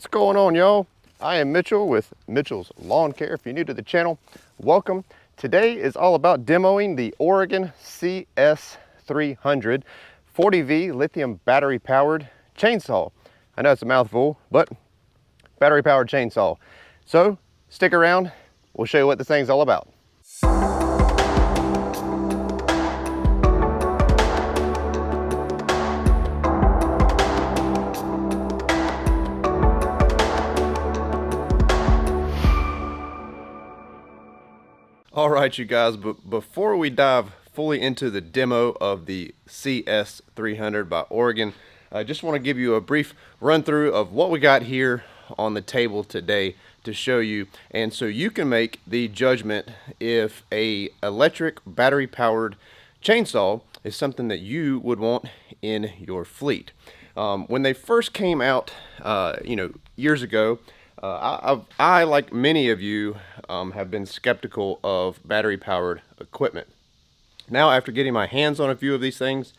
What's going on, y'all? I am Mitchell with Mitchell's Lawn Care. If you're new to the channel, welcome. Today is all about demoing the Oregon CS300 40V lithium battery powered chainsaw. I know it's a mouthful, but battery powered chainsaw. So stick around, we'll show you what this thing's all about. All right, you guys, but before we dive fully into the demo of the CS300 by Oregon, I just want to give you a brief run through of what we got here on the table today to show you, and so you can make the judgment if a electric battery powered chainsaw is something that you would want in your fleet. When they first came out, years ago, I, like many of you, have been skeptical of battery-powered equipment. Now, after getting my hands on a few of these things,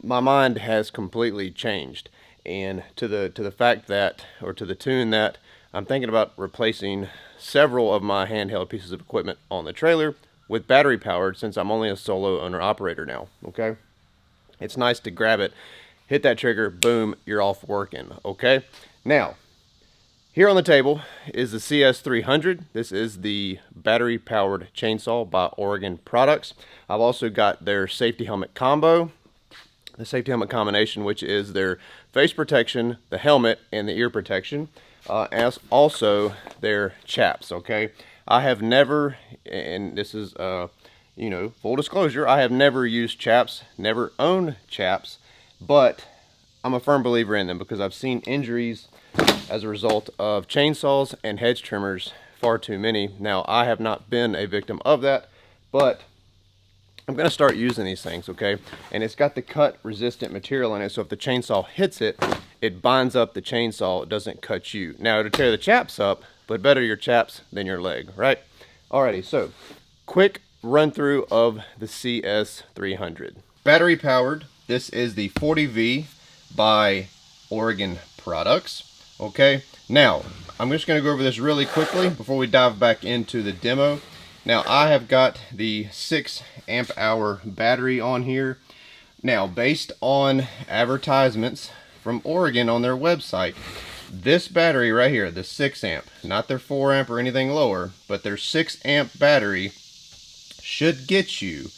my mind has completely changed, and to the fact that, or to the tune that, I'm thinking about replacing several of my handheld pieces of equipment on the trailer with battery-powered, since I'm only a solo owner-operator now. Okay, it's nice to grab it, hit that trigger, boom, you're off working. Okay, now, here on the table is the CS300. This is the battery powered chainsaw by Oregon Products. I've also got their safety helmet combo, the safety helmet combination, which is their face protection, the helmet, and the ear protection, as also their chaps. Okay, I have never, and this is full disclosure, I have never used chaps, never owned chaps, but I'm a firm believer in them because I've seen injuries as a result of chainsaws and hedge trimmers, far too many. Now, I have not been a victim of that, but I'm going to start using these things, okay? And it's got the cut resistant material in it, so if the chainsaw hits it, it binds up the chainsaw, it doesn't cut you. Now, it'll tear the chaps up, but better your chaps than your leg, right? Alrighty, so quick run through of the CS300. Battery powered, this is the 40V by Oregon Products. Okay, now I'm just going to go over this really quickly before we dive back into the demo. Now, I have got the 6 amp hour battery on here. Now, based on advertisements from Oregon on their website, this battery right here, the 6 amp, not their 4 amp or anything lower, but their 6 amp battery should get you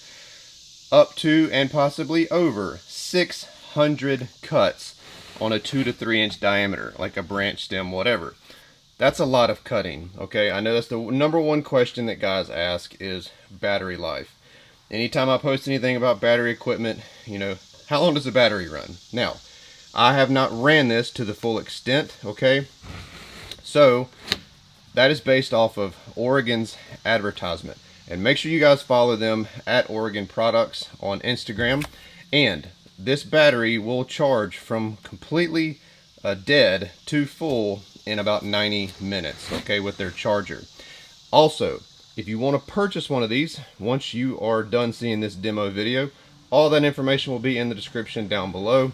up to and possibly over 600 cuts on a 2 to 3 inch diameter, like a branch stem, whatever. That's a lot of cutting. Okay, I know that's the number one question that guys ask is battery life. Anytime I post anything about battery equipment, how long does the battery run? Now, I have not ran this to the full extent, okay? So, that is based off of Oregon's advertisement. And make sure you guys follow them at Oregon Products on Instagram. And this battery will charge from completely dead to full in about 90 minutes, okay, with their charger. Also, if you want to purchase one of these, once you are done seeing this demo video, all that information will be in the description down below,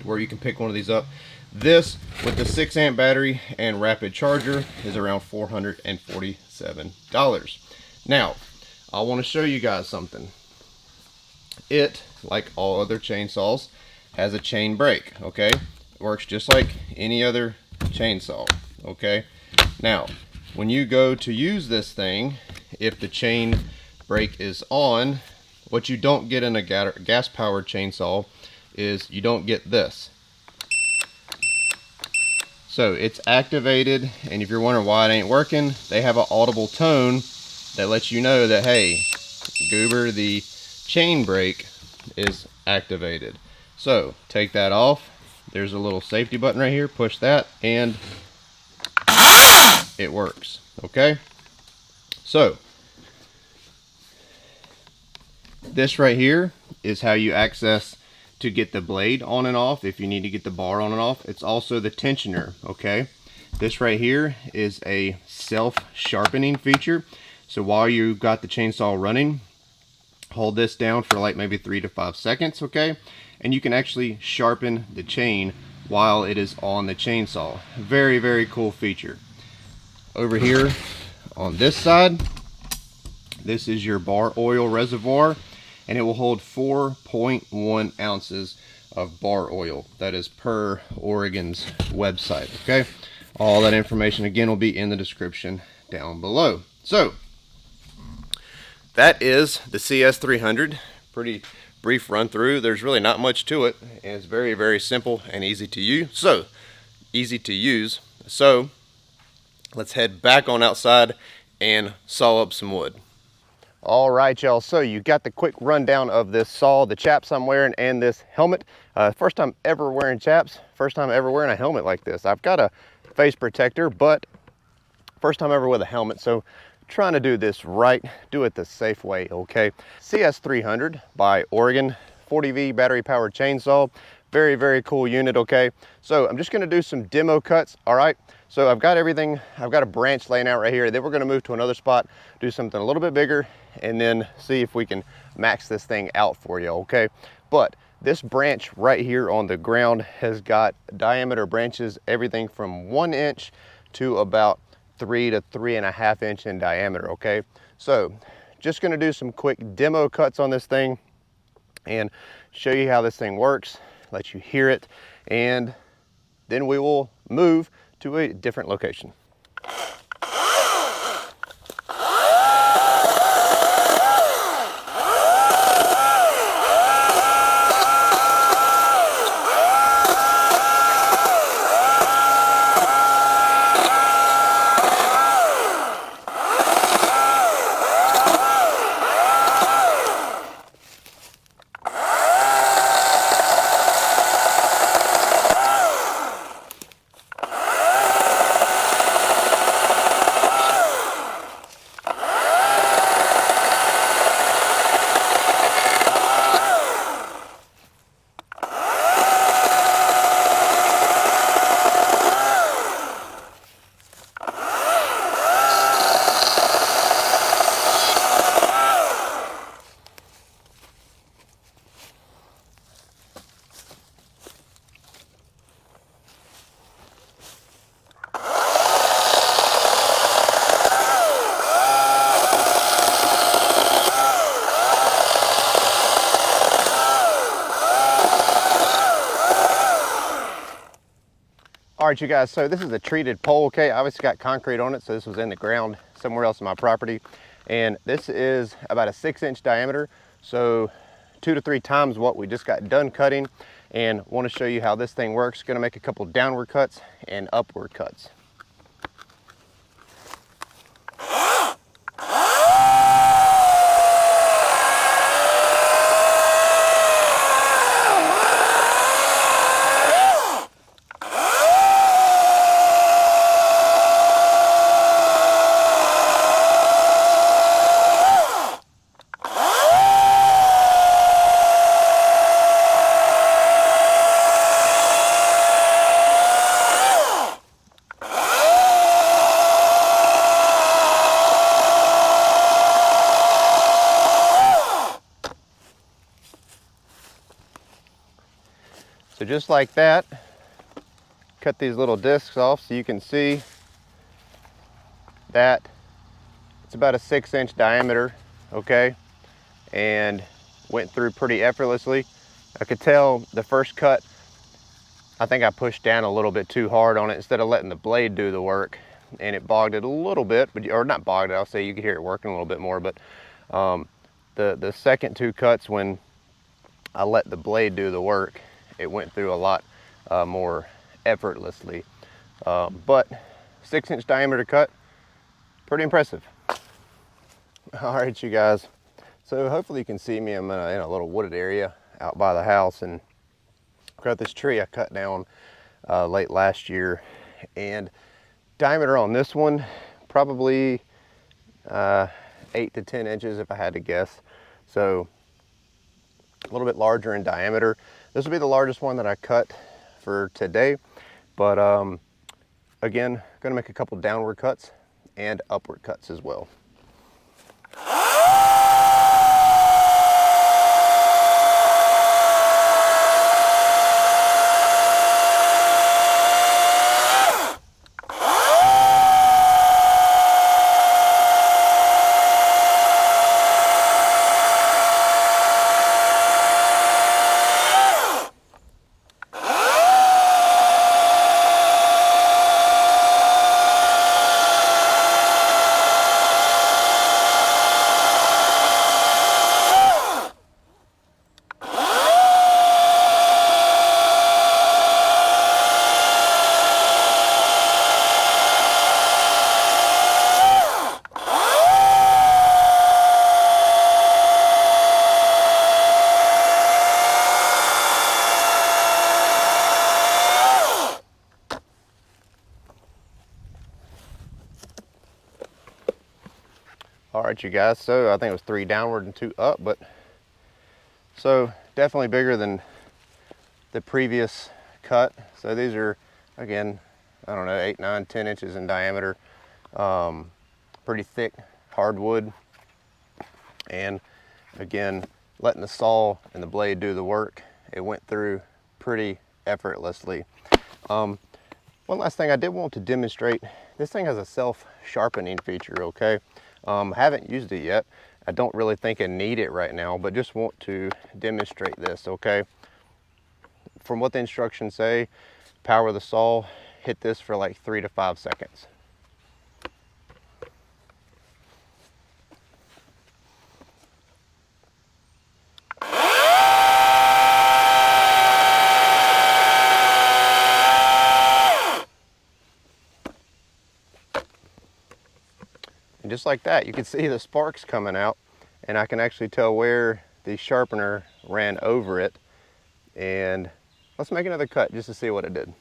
where you can pick one of these up. This, with the 6 amp battery and rapid charger, is around $447. Now, I want to show you guys something. It, like all other chainsaws, has a chain brake, okay? Works just like any other chainsaw, okay? Now, when you go to use this thing, if the chain brake is on, what you don't get in a gas-powered chainsaw is you don't get this. So it's activated, and if you're wondering why it ain't working, they have an audible tone that lets you know that, hey, Goober, the chain brake is activated. So take that off. There's a little safety button right here. Push that and it works. Okay, so this right here is how you access to get the blade on and off if you need to get the bar on and off. It's also the tensioner. Okay, this right here is a self-sharpening feature. So while you got the chainsaw running, hold this down for like maybe 3 to 5 seconds, okay? And you can actually sharpen the chain while it is on the chainsaw. Very, very cool feature. Over here on this side, this is your bar oil reservoir, and it will hold 4.1 ounces of bar oil. That is per Oregon's website, okay? All that information again will be in the description down below. So that is the CS300. Pretty brief run through. There's really not much to it, and it's very, very simple and easy to use. So let's head back on outside and saw up some wood. All right, y'all, so you got the quick rundown of this saw, the chaps I'm wearing, and this helmet. First time ever wearing chaps, first time ever wearing a helmet like this. I've got a face protector, but first time ever with a helmet, so trying to do this right, do it the safe way, okay? CS300 by Oregon, 40V battery powered chainsaw. Very, very cool unit, okay? So I'm just gonna do some demo cuts, all right? So I've got everything, I've got a branch laying out right here. Then we're gonna move to another spot, do something a little bit bigger, and then see if we can max this thing out for you, okay? But this branch right here on the ground has got diameter branches, everything from 1 inch to about 3 to 3.5 inch in diameter, okay? So just gonna do some quick demo cuts on this thing and show you how this thing works, let you hear it, and then we will move to a different location. All right, you guys, so this is a treated pole, okay? Obviously got concrete on it, so this was in the ground somewhere else in my property. And this is about a 6-inch diameter, so 2 to 3 times what we just got done cutting. And want to show you how this thing works. Gonna make a couple downward cuts and upward cuts. So just like that, cut these little discs off so you can see that it's about a 6-inch diameter, okay? And went through pretty effortlessly. I could tell the first cut, I think I pushed down a little bit too hard on it instead of letting the blade do the work, and it bogged it a little bit, but, or not bogged it, I'll say you could hear it working a little bit more, but the second 2 cuts, when I let the blade do the work, it went through a lot more effortlessly. But 6-inch diameter cut, pretty impressive. All right, you guys. So hopefully you can see me. I'm in a little wooded area out by the house, and I've got this tree I cut down late last year, and diameter on this one, probably 8 to 10 inches if I had to guess. So a little bit larger in diameter. This will be the largest one that I cut for today, but again, gonna make a couple downward cuts and upward cuts as well. All right, you guys, so I think it was 3 downward and 2 up, but so definitely bigger than the previous cut. So these are, again, I don't know, 8, 9, 10 inches in diameter. Pretty thick hardwood. And again, letting the saw and the blade do the work, it went through pretty effortlessly. One last thing I did want to demonstrate, this thing has a self-sharpening feature, okay? Haven't used it yet. I don't really think I need it right now, but just want to demonstrate this, okay? From what the instructions say, power the saw, hit this for like 3 to 5 seconds. And just like that, you can see the sparks coming out, and I can actually tell where the sharpener ran over it. And let's make another cut just to see what it did.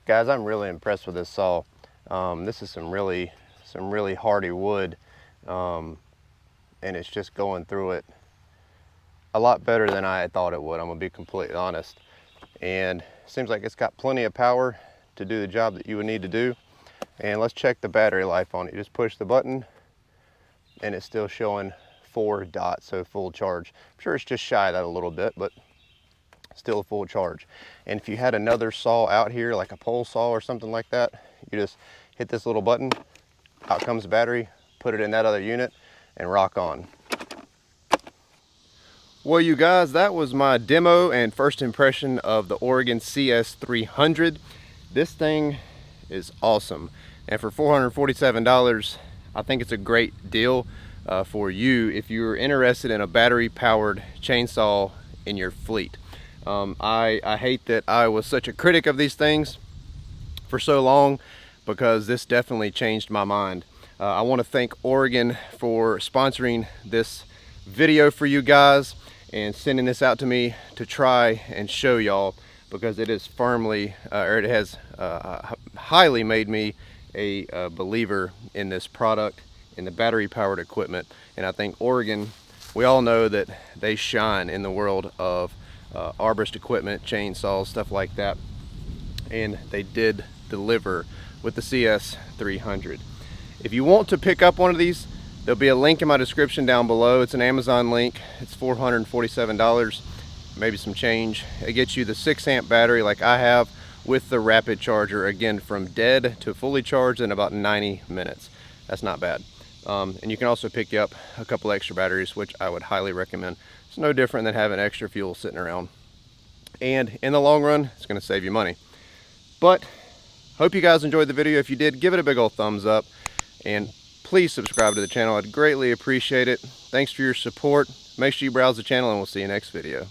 Guys, I'm really impressed with this saw. This is some really hardy wood, and it's just going through it a lot better than I had thought it would. I'm gonna be completely honest. And it seems like it's got plenty of power to do the job that you would need to do. And let's check the battery life on it. You just push the button, and it's still showing 4 dots, so full charge. I'm sure it's just shy of that a little bit, but still a full charge. And if you had another saw out here, like a pole saw or something like that, you just hit this little button, out comes the battery, put it in that other unit, and rock on. Well, you guys, that was my demo and first impression of the Oregon CS300. This thing is awesome, and for $447, I think it's a great deal for you if you're interested in a battery-powered chainsaw in your fleet. I hate that I was such a critic of these things for so long, because this definitely changed my mind. I want to thank Oregon for sponsoring this video for you guys and sending this out to me to try and show y'all, because it is firmly, or it has highly made me a believer in this product, in the battery powered equipment. And I think Oregon, we all know that they shine in the world of arborist equipment, chainsaws, stuff like that, and they did deliver with the CS300. If you want to pick up one of these, there'll be a link in my description down below. It's an Amazon link. It's $447, maybe some change. It gets you the 6-amp battery like I have, with the rapid charger, again from dead to fully charged in about 90 minutes. That's not bad. And you can also pick you up a couple extra batteries, which I would highly recommend. It's no different than having extra fuel sitting around. And in the long run, it's gonna save you money. But hope you guys enjoyed the video. If you did, give it a big old thumbs up, and please subscribe to the channel. I'd greatly appreciate it. Thanks for your support. Make sure you browse the channel, and we'll see you next video.